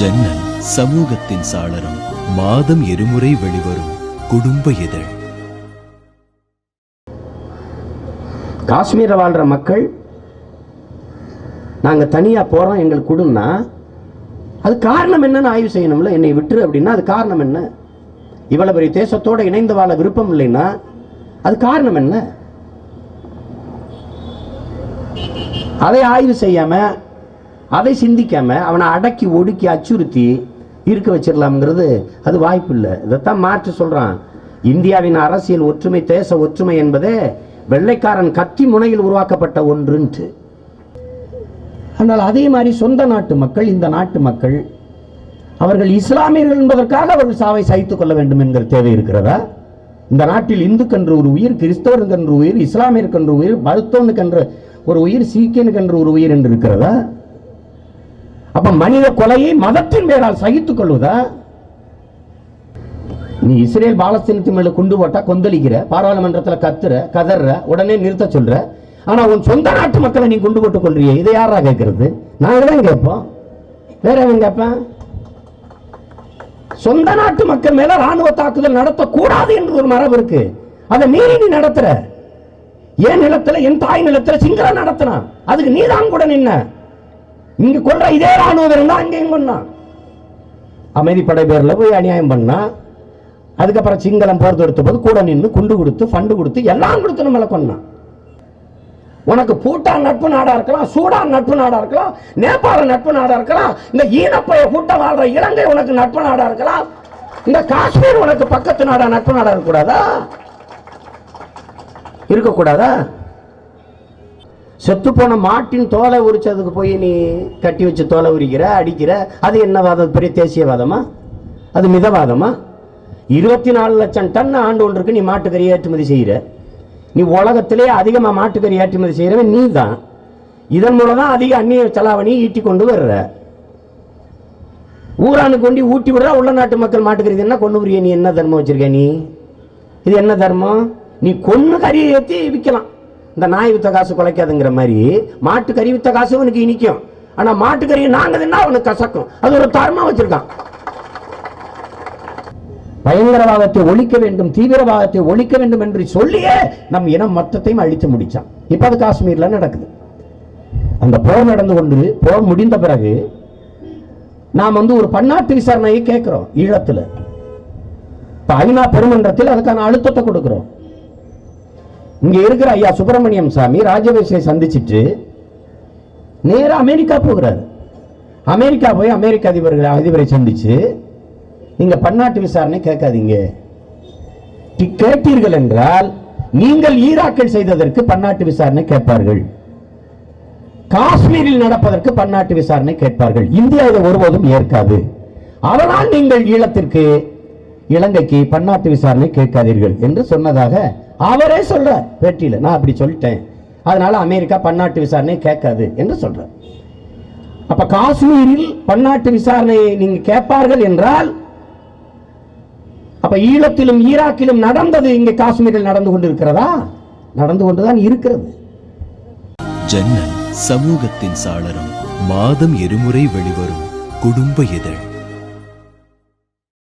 ஜன்னல் சமூகத்தின் சாளரம். மாதம் இருமுறை வெளிவரும் குடும்ப இதழ். காஷ்மீரில் வாழ்கிற மக்கள் நாங்கள் தனியாக போகிறோம் எங்களுக்கு கொடுன்னா அது காரணம் என்னன்னு ஆய்வு செய்யணும்ல. என்னை விட்டுரு அப்படின்னா அது காரணம் என்ன? இவ்வளவு பெரிய தேசத்தோடு இணைந்து வாழ விருப்பம் இல்லைன்னா அது காரணம் என்ன? அதை ஆய்வு செய்யாம, அதை சிந்திக்காம அவனை அடக்கி ஒடுக்கி அச்சுறுத்தி இருக்க வச்சிடலாம்ங்கிறது அது வாய்ப்பு இல்லை. இதைத்தான் மாற்றி சொல்றான். இந்தியாவின் அரசியல் ஒற்றுமை, தேச ஒற்றுமை என்பதே வெள்ளைக்காரன் கத்தி முனையில் உருவாக்கப்பட்ட ஒன்றுன்ட்டு. ஆனால் அதே மாதிரி சொந்த நாட்டு மக்கள், இந்த நாட்டு மக்கள், அவர்கள் இஸ்லாமியர்கள் என்பதற்காக அவர்கள் சாவை சகித்துக் கொள்ள வேண்டும் என்கிற தேவை இருக்கிறதா? இந்த நாட்டில் இந்துக்கென்று ஒரு உயிர், கிறிஸ்தவனுக்கென்று உயிர், இஸ்லாமியருக்கென்று உயிர், பௌத்தனுக்கென்று ஒரு உயிர், சீக்கியனுக்கென்று ஒரு உயிர் என்று இருக்கிறதா? அப்ப மனித கொலையை மதத்தின் பேரால் சகித்துக் கொள்வதா? நீ இஸ்ரேல் பாலஸ்தீனத்தின் மேல குண்டு போட்டா கொந்தளிக்கிற, பாராளுமன்றத்தில் கத்துற, கதற, உடனே நிறுத்த சொல்ற. ஆனா உன் சொந்த நாட்டு மக்களை நீ குண்டு போட்டுக் கொள்றிய. இதை யாரா கேட்கறது? நாங்க தான் கேட்போம், வேற எவன் கேட்பேன்? சொந்த நாட்டு மக்கள் மேல ராணுவ தாக்குதல் நடத்தக்கூடாது என்று ஒரு மரபு இருக்கு. அதை மீறி நீ நடத்துற. என் நிலத்துல, என் தாய் நிலத்துல சிங்கள நடத்தினான், அதுக்கு நீதான் கூட நின்ன. இங்க கொல்ற இதே ராணுவம் இருந்தா அங்கேயும் கொண்டா. அமைதிப்படை பேர்ல போய் அநியாயம் பண்ணா, அதுக்கப்புறம் சிங்களம் போர் தொடுத்த போது கூட நின்று குண்டு கொடுத்து, ஃபண்டு கொடுத்து, எல்லாம் கொடுத்து நம்மளை கொண்டான். உனக்கு பூட்டான் நட்பு நாடா இருக்கலாம், சூடான் நட்பு நாடா இருக்கலாம், நேபாள நட்பு நாடா இருக்கலாம், இந்த ஈனப்பைய கூட்டம் வாழ்ற இலங்கை உனக்கு நட்பு நாடா இருக்கலாம், இந்த காஷ்மீர் உனக்கு பக்கத்து நாடா நட்பு நாடா இருக்கக்கூடாதா? இருக்கக்கூடாதா? செத்து போன மாட்டின் தோலை உரிச்சதுக்கு போய் நீ கட்டி வச்சு தோலை உரிக்கிற, அடிக்கிற, அது என்ன வாதம்? பெரிய தேசியவாதமா? அது மிதவாதமா? 24 லட்சம் டன் ஆண்டு ஒன்றுக்கு நீ மாட்டுக்கறி ஏற்றுமதி செய்கிற. நீ உலகத்திலே அதிகமாக மாட்டுக்கறி ஏற்றுமதி செய்கிறவன் நீ தான். இதன் மூலம் தான் அதிக அந்நிய செலாவணி ஈட்டி கொண்டு வர்ற. ஊரானுக்கு கொண்டு ஊட்டி விடுற உள்ள நாட்டு மக்கள் மாட்டுக்கறி என்ன கொண்டு புரிய? நீ என்ன தர்மம் வச்சிருக்க? நீ இது என்ன தர்மம்? நீ கொன்னு கறியை ஏற்றி விற்கலாம். இந்த நாய் வித்த காசு குலைக்காதுங்கிற மாதிரி மாட்டு கறி வித்த காசு உனக்கு இனிக்கும். ஆனா மாட்டுக்கறியை நாங்க தின்னா அவனுக்கு கசக்கும். அது ஒரு தர்மம் வச்சிருக்கான். பயங்கரவாதத்தை ஒழிக்க வேண்டும், தீவிரவாதத்தை ஒழிக்க வேண்டும் என்று சொல்லியே நம் இனம் மொத்தத்தையும் அழித்து முடிச்சான். இப்ப அது காஷ்மீர்ல நடக்குது. அந்த போர் நடந்து கொண்டு, போர் முடிந்த பிறகு நாம் ஒரு பன்னாட்டு விசாரணையை கேட்கிறோம் ஈழத்துல. ஐநா பெருமன்றத்தில் அதுக்கான அழுத்தத்தை கொடுக்கிறோம். இங்க இருக்கிற ஐயா சுப்பிரமணியம் சாமி ராஜபக்சேவை சந்திச்சுட்டு நேரா அமெரிக்கா போகிறாரு. அமெரிக்கா போய் அமெரிக்க அதிபரை சந்திச்சு, நீங்க பன்னாட்டு விசாரணை கேட்காதீங்க, கேட்டீர்கள் என்றால் நீங்கள் ஈராக்கில் செய்ததற்கு பன்னாட்டு விசாரணை கேட்பார்கள், காஷ்மீரில் நடப்பதற்கு பன்னாட்டு விசாரணை கேட்பார்கள். இந்தியா இதை ஒருபோதும் ஏற்காது. அதனால் நீங்கள் ஈழத்திற்கு, இலங்கைக்கு பன்னாட்டு விசாரணை கேட்காதீர்கள் என்று சொன்னதாக அவரே சொல்ற பேட்டியில. நான் அப்படி சொல்லிட்டேன், அதனால அமெரிக்கா பன்னாட்டு விசாரணை கேட்காது என்று சொல்ற. அப்ப காஷ்மீரில் பன்னாட்டு விசாரணையை நீங்க கேட்பார்கள் என்றால், அப்ப ஈழத்திலும் ஈராக்கிலும் நடந்தது இங்கே காஷ்மீரில் நடந்து கொண்டிருக்கிறதா? நடந்து கொண்டுதான் இருக்கிறது. ஜன்னல் சமூகத்தின் சாளரம். மாதம் இருமுறை வெளிவரும் குடும்ப இதழ்.